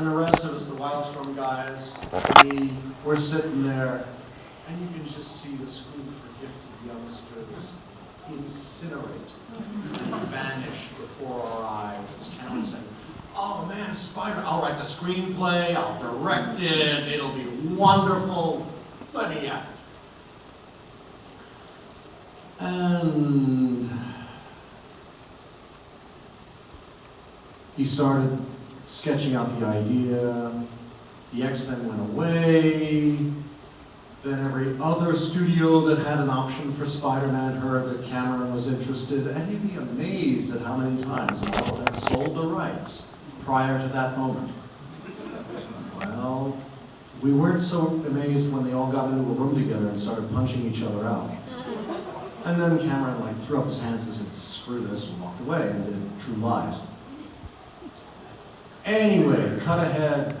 And the rest of us, the Wildstorm guys, we're sitting there, and you can just see the school for gifted youngsters incinerate and vanish before our eyes. As Cameron saying, "Oh man, Spider, I'll write the screenplay, I'll direct it, it'll be wonderful, let me at it." And he started sketching out the idea. The X-Men went away. Then every other studio that had an option for Spider-Man heard that Cameron was interested, and you'd be amazed at how many times Marvel had sold the rights prior to that moment. Well, we weren't so amazed when they all got into a room together and started punching each other out. And then Cameron threw up his hands and said, "Screw this," and walked away and did True Lies. Anyway, cut ahead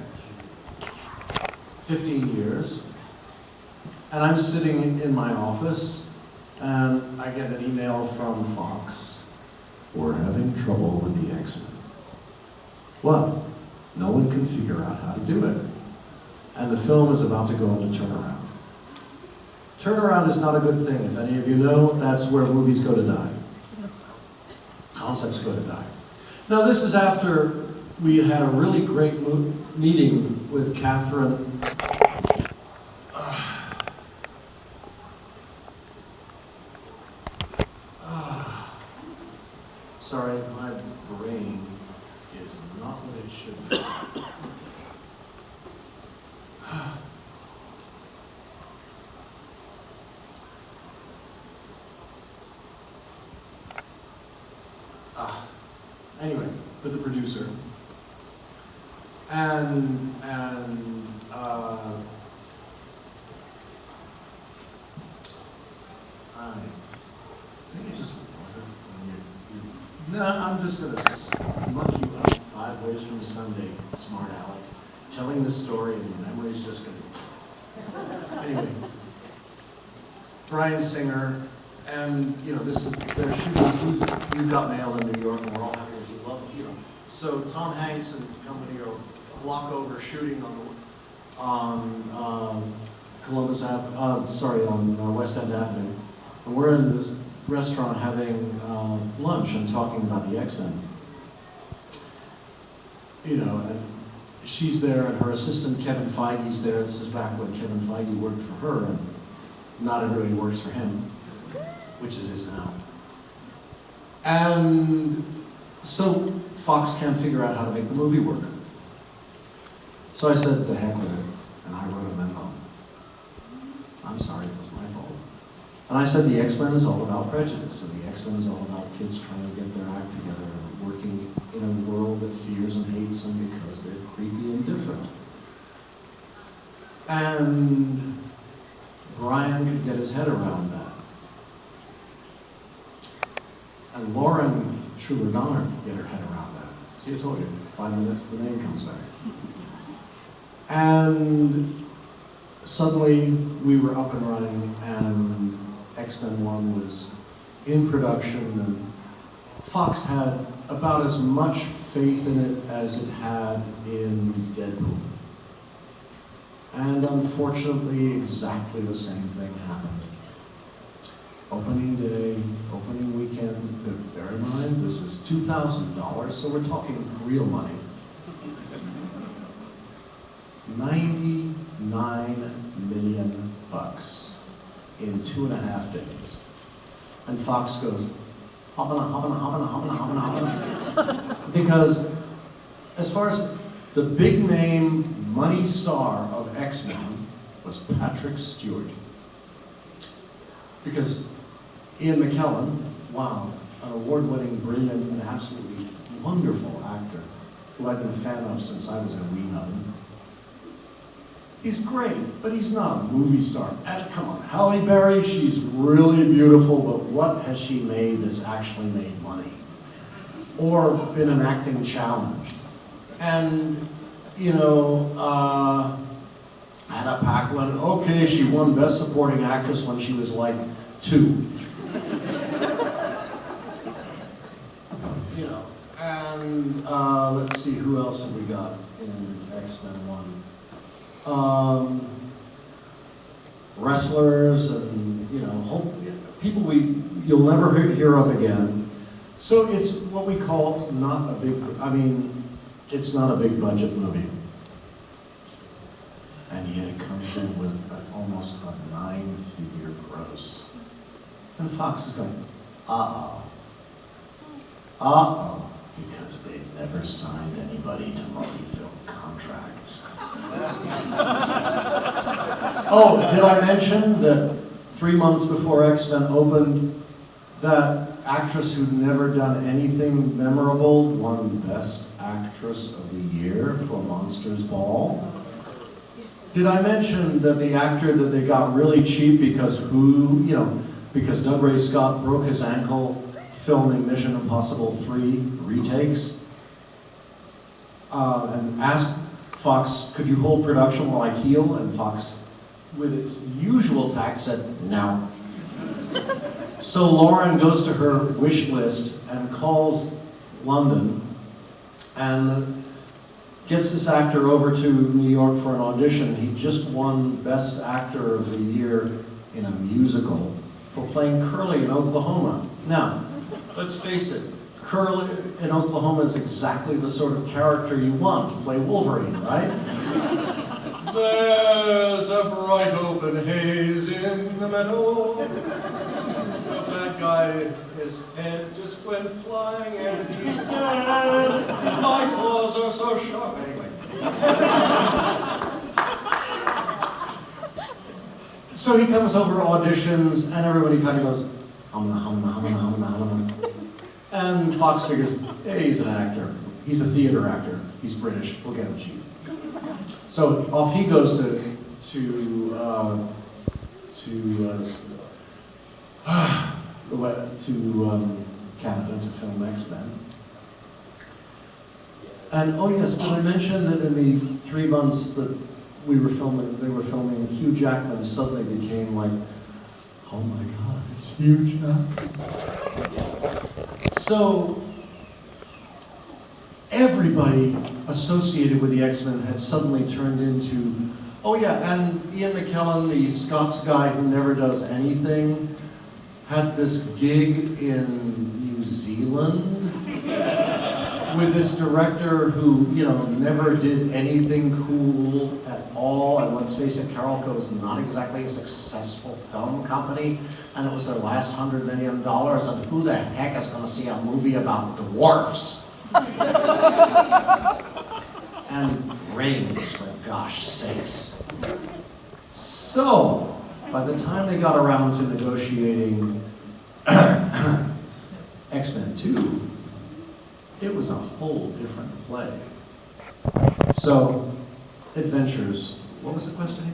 15 years, and I'm sitting in my office, and I get an email from Fox. "We're having trouble with the X-Men." What? No one can figure out how to do it. And the film is about to go into turnaround. Turnaround is not a good thing. If any of you know, that's where movies go to die. Concepts go to die. Now this is after we had a really great meeting with Catherine. Sorry, my brain is not what it should be. Anyway, with the producer. And I think I just no, I'm just going to muck you up 5 ways from Sunday, smart aleck. Telling this story and your memory's just going to... Anyway, Bryan Singer, and this is, they're shooting You've Got Mail in New York, and we're all having this lovely, So Tom Hanks and company are a block over shooting on Columbus Ave, on West End Avenue, and we're in this restaurant having lunch and talking about the X-Men. And she's there, and her assistant Kevin Feige's there. This is back when Kevin Feige worked for her, and not everybody works for him, which it is now. And so Fox can't figure out how to make the movie work. So I said, "The heck with it," and I wrote a memo. I'm sorry, it was my fault. And I said, the X-Men is all about prejudice, and the X-Men is all about kids trying to get their act together and working in a world that fears and hates them because they're creepy and different. And Brian could get his head around that. And Lauren Schuler-Donner could get her head around that. See, I told you, 5 minutes, the name comes back. And suddenly we were up and running, and X-Men 1 was in production, and Fox had about as much faith in it as it had in Deadpool. And unfortunately, exactly the same thing happened. Opening day, opening weekend, bear in mind, this is $2,000, so we're talking real money. 99 million bucks in 2.5 days. And Fox goes, hoppana, hoppana, hoppana, hoppana, hoppana, hoppana. Because as far as the big name money star of X-Men was Patrick Stewart. Because Ian McKellen, wow, an award-winning, brilliant, and absolutely wonderful actor who I've been a fan of since I was a wee nubbin. He's great, but he's not a movie star. And come on, Halle Berry, she's really beautiful, but what has she made that's actually made money? Or been an acting challenge? And, Anna Paquin, okay, she won Best Supporting Actress when she was like 2. And let's see, who else have we got in X-Men 1. Wrestlers and, you know, people you'll never hear of again. So it's what we call not a big, it's not a big budget movie. And yet it comes in with almost a 9-figure gross. And Fox is going, because they never signed anybody to multi-film contracts. Oh, did I mention that 3 months before X-Men opened, that actress who'd never done anything memorable won Best Actress of the Year for Monsters Ball? Did I mention that the actor that they got really cheap because Doug Ray Scott broke his ankle filming Mission Impossible 3 retakes, and asked Fox, could you hold production while I heal? And Fox, with its usual tact, said, no. So Lauren goes to her wish list and calls London and gets this actor over to New York for an audition. He just won Best Actor of the Year in a musical for playing Curly in Oklahoma. Now, let's face it, Curly in Oklahoma is exactly the sort of character you want to play Wolverine, right? There's a bright open haze in the meadow. The bad guy, his head just went flying and he's dead. My claws are so sharp. Anyway. So he comes over, auditions, and everybody kind of goes, humana. And Fox figures, hey, he's an actor. He's a theater actor. He's British. We'll get him cheap. So off he goes to Canada to film X-Men. And oh yes, did I mention that in the 3 months that they were filming, Hugh Jackman suddenly became like, oh my God, it's Hugh Jackman. So everybody associated with the X-Men had suddenly turned into, oh yeah, and Ian McKellen, the Scots guy who never does anything, had this gig in New Zealand with this director who, never did anything cool at all. And let's face it, Carolco is not exactly a successful film company, and it was their last $100 million, and who the heck is going to see a movie about dwarfs? And rings, for gosh sakes. So, by the time they got around to negotiating X-Men 2, it was a whole different play. So, adventures. What was the question?